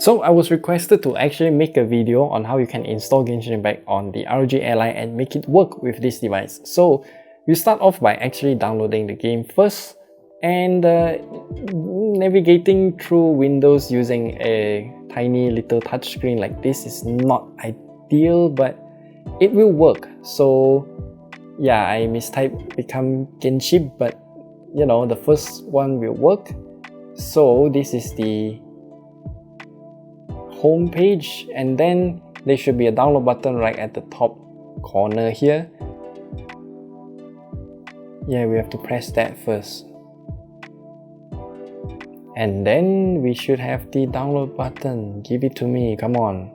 So I was requested to actually make a video on how you can install Genshin Impact on the ROG Ally and make it work with this device. So you start off by actually downloading the game first and navigating through Windows using a tiny little touchscreen like this is not ideal, but it will work. So yeah, I mistyped become Genshin, but you know, the first one will work. So this is the home page, and then there should be a download button right at the top corner here. Yeah, we have to press that first. And then we should have the download button. Give it to me, come on.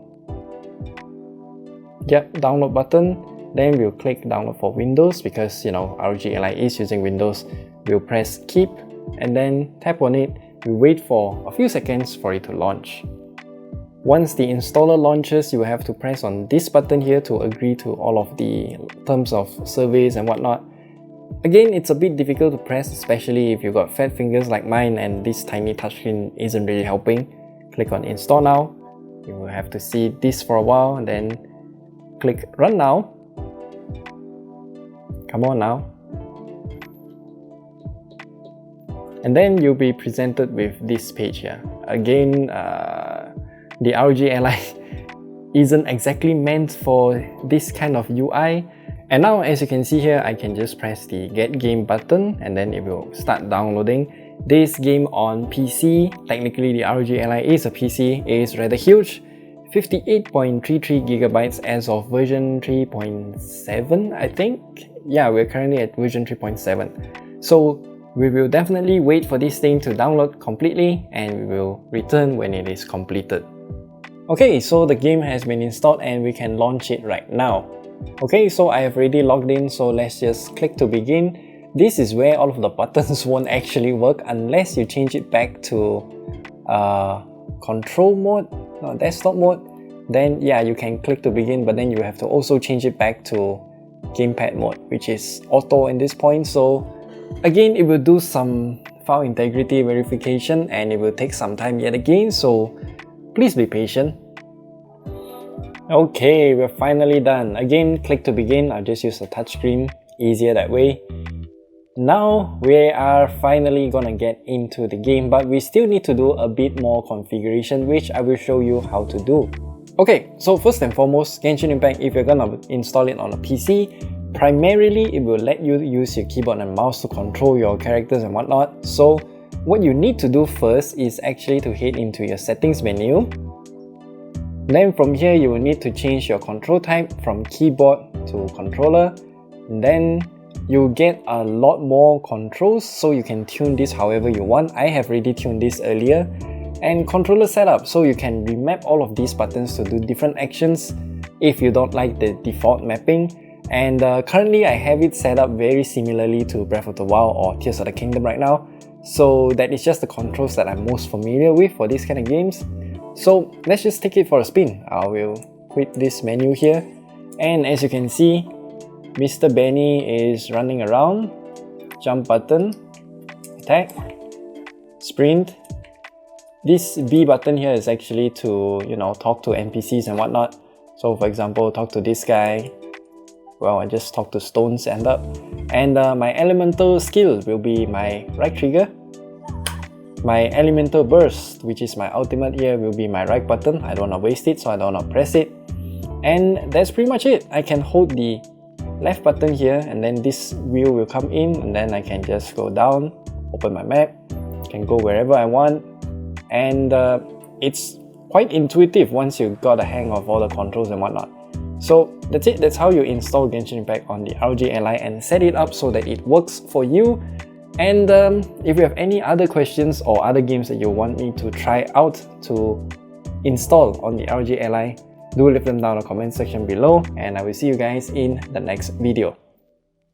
Yep, download button. Then we'll click download for Windows because, you know, ROG Ally is using Windows. We'll press keep and then tap on it. We wait for a few seconds for it to launch. Once the installer launches, you will have to press on this button here to agree to all of the terms of service and whatnot. Again, it's a bit difficult to press, especially if you've got fat fingers like mine and this tiny touchscreen isn't really helping. Click on install now. You will have to see this for a while and then click run now. Come on now. And then you'll be presented with this page here. Again, the ROG Ally isn't exactly meant for this kind of UI. And now, as you can see here, I can just press the get game button and then it will start downloading this game on PC. Technically, the ROG Ally is a PC, it is rather huge. 58.33 gigabytes as of version 3.7, I think. Yeah, we're currently at version 3.7. So we will definitely wait for this thing to download completely and we will return when it is completed. Okay, so the game has been installed and we can launch it right now. Okay, so I have already logged in, so let's just click to begin. This is where all of the buttons won't actually work unless you change it back to control mode, no, desktop mode. Then yeah, you can click to begin, but then you have to also change it back to gamepad mode, which is auto in this point. So again, it will do some file integrity verification and it will take some time yet again, so please be patient. Okay, we're finally done. Again, click to begin. I'll just use the touchscreen, easier that way. Now we are finally gonna get into the game, but we still need to do a bit more configuration, which I will show you how to do. Okay, so first and foremost, Genshin Impact, if you're gonna install it on a PC, primarily it will let you use your keyboard and mouse to control your characters and whatnot. So what you need to do first is actually to head into your settings menu. Then from here you will need to change your control type from keyboard to controller. And then you'll get a lot more controls, so you can tune this however you want. I have already tuned this earlier. And controller setup, so you can remap all of these buttons to do different actions if you don't like the default mapping. And currently I have it set up very similarly to Breath of the Wild or Tears of the Kingdom right now. So that is just the controls that I'm most familiar with for these kind of games. So let's just take it for a spin. I will quit this menu here. And as you can see, Mr. Benny is running around. Jump button, attack, sprint. This B button here is actually to, you know, talk to NPCs and whatnot. So for example, talk to this guy. Well, I just talk to stones end up. And my elemental skill will be my right trigger. My elemental burst, which is my ultimate here, will be my right button. I don't want to waste it, so I don't want to press it. And that's pretty much it. I can hold the left button here and then this wheel will come in and then I can just go down, open my map, can go wherever I want. And it's quite intuitive once you got a hang of all the controls and whatnot. So that's it. That's how you install Genshin Impact on the ROG Ally and set it up so that it works for you. And if you have any other questions or other games that you want me to try out to install on the ROG Ally, do leave them down in the comment section below and I will see you guys in the next video.